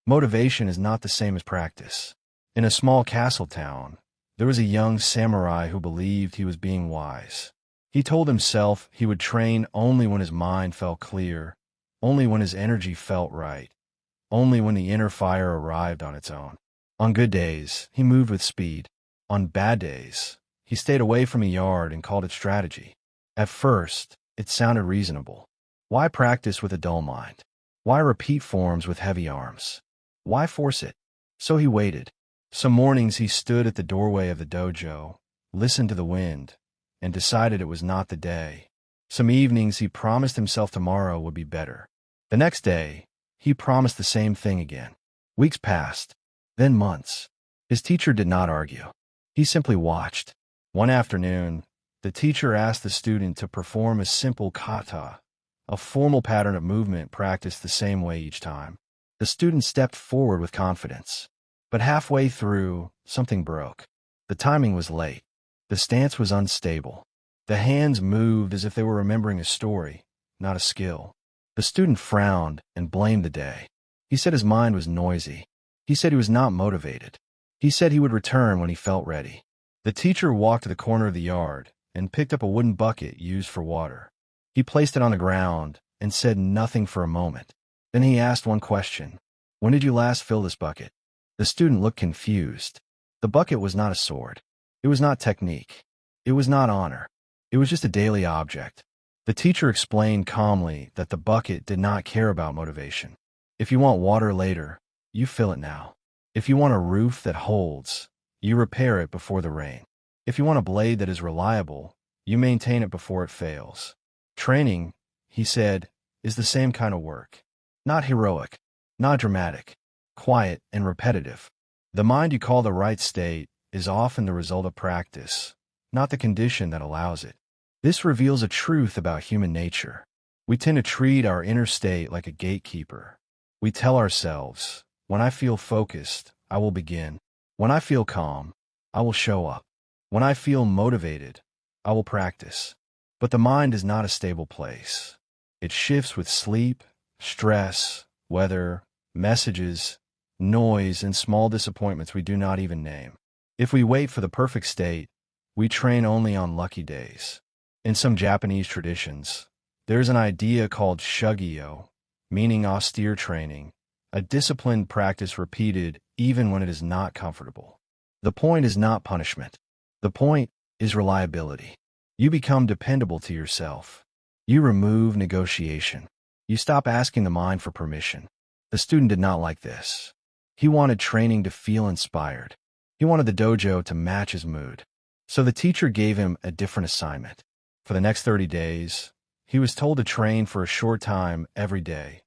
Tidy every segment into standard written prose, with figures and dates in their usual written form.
Motivation is not the same as practice. In a small castle town, there was a young samurai who believed he was being wise. He told himself he would train only when his mind felt clear, only when his energy felt right, only when the inner fire arrived on its own. On good days, he moved with speed. On bad days, he stayed away from a yard and called it strategy. At first, it sounded reasonable. Why practice with a dull mind? Why repeat forms with heavy arms? Why force it? So he waited. Some mornings he stood at the doorway of the dojo, listened to the wind, and decided it was not the day. Some evenings he promised himself tomorrow would be better. The next day, he promised the same thing again. Weeks passed, then months. His teacher did not argue. He simply watched. One afternoon, the teacher asked the student to perform a simple kata, a formal pattern of movement practiced the same way each time. The student stepped forward with confidence. But halfway through, something broke. The timing was late. The stance was unstable. The hands moved as if they were remembering a story, not a skill. The student frowned and blamed the day. He said his mind was noisy. He said he was not motivated. He said he would return when he felt ready. The teacher walked to the corner of the yard and picked up a wooden bucket used for water. He placed it on the ground and said nothing for a moment. Then he asked one question. "When did you last fill this bucket?" The student looked confused. The bucket was not a sword. It was not technique. It was not honor. It was just a daily object. The teacher explained calmly that the bucket did not care about motivation. If you want water later, you fill it now. If you want a roof that holds, you repair it before the rain. If you want a blade that is reliable, you maintain it before it fails. Training, he said, is the same kind of work. Not heroic, not dramatic, quiet and repetitive. The mind you call the right state is often the result of practice, not the condition that allows it. This reveals a truth about human nature. We tend to treat our inner state like a gatekeeper. We tell ourselves, when I feel focused, I will begin. When I feel calm, I will show up. When I feel motivated, I will practice. But the mind is not a stable place. It shifts with sleep, stress, weather, messages, noise, and small disappointments we do not even name. If we wait for the perfect state, we train only on lucky days. In some Japanese traditions, there is an idea called shugyo, meaning austere training, a disciplined practice repeated even when it is not comfortable. The point is not punishment. The point is reliability. You become dependable to yourself. You remove negotiation. You stop asking the mind for permission. The student did not like this. He wanted training to feel inspired. He wanted the dojo to match his mood. So the teacher gave him a different assignment. For the next 30 days, he was told to train for a short time every day,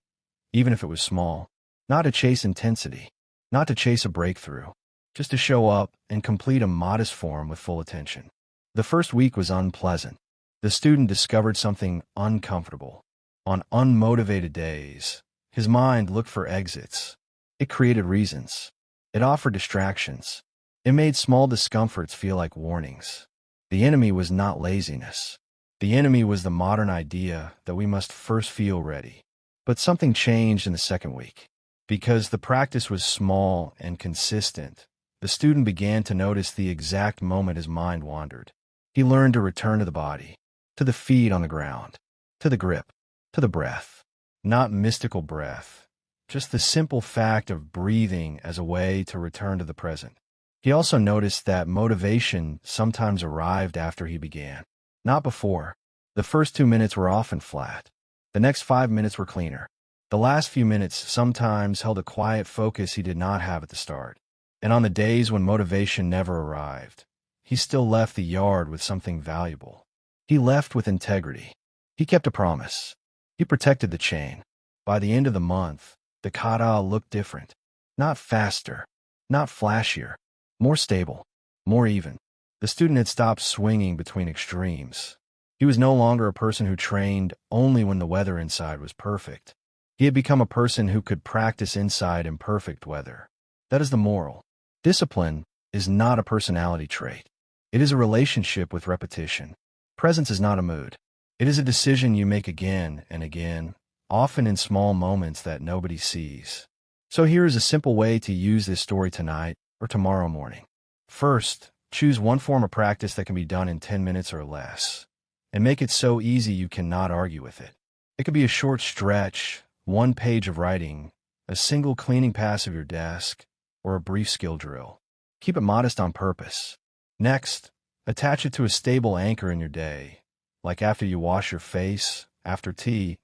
even if it was small. Not to chase intensity, not to chase a breakthrough, just to show up and complete a modest form with full attention. The first week was unpleasant. The student discovered something uncomfortable. On unmotivated days, his mind looked for exits. It created reasons. It offered distractions. It made small discomforts feel like warnings. The enemy was not laziness. The enemy was the modern idea that we must first feel ready. But something changed in the second week. Because the practice was small and consistent, the student began to notice the exact moment his mind wandered. He learned to return to the body, to the feet on the ground, to the grip, to the breath. Not mystical breath, just the simple fact of breathing as a way to return to the present. He also noticed that motivation sometimes arrived after he began, not before. The first 2 minutes were often flat. The next 5 minutes were cleaner. The last few minutes sometimes held a quiet focus he did not have at the start. And on the days when motivation never arrived, he still left the yard with something valuable. He left with integrity. He kept a promise. He protected the chain. By the end of the month, the kata looked different. Not faster, not flashier, more stable, more even. The student had stopped swinging between extremes. He was no longer a person who trained only when the weather inside was perfect. He had become a person who could practice inside imperfect weather. That is the moral. Discipline is not a personality trait. It is a relationship with repetition. Presence is not a mood. It is a decision you make again and again, often in small moments that nobody sees. So here is a simple way to use this story tonight or tomorrow morning. First, choose one form of practice that can be done in 10 minutes or less, and make it so easy you cannot argue with it. It could be a short stretch, one page of writing, a single cleaning pass of your desk, or a brief skill drill. Keep it modest on purpose. Next, attach it to a stable anchor in your day, like after you wash your face, after tea,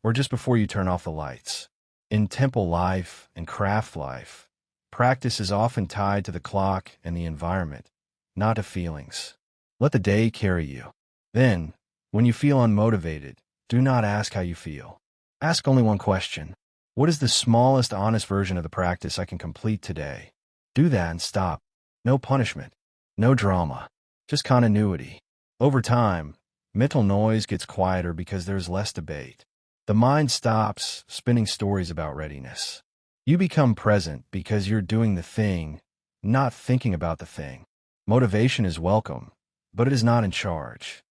or just before you turn off the lights. In temple life and craft life, practice is often tied to the clock and the environment, not to feelings. Let the day carry you. Then, when you feel unmotivated, do not ask how you feel. Ask only one question. What is the smallest honest version of the practice I can complete today? Do that and stop. No punishment. No drama. Just continuity. Over time, mental noise gets quieter because there's less debate. The mind stops spinning stories about readiness. You become present because you're doing the thing, not thinking about the thing. Motivation is welcome, but it is not in charge.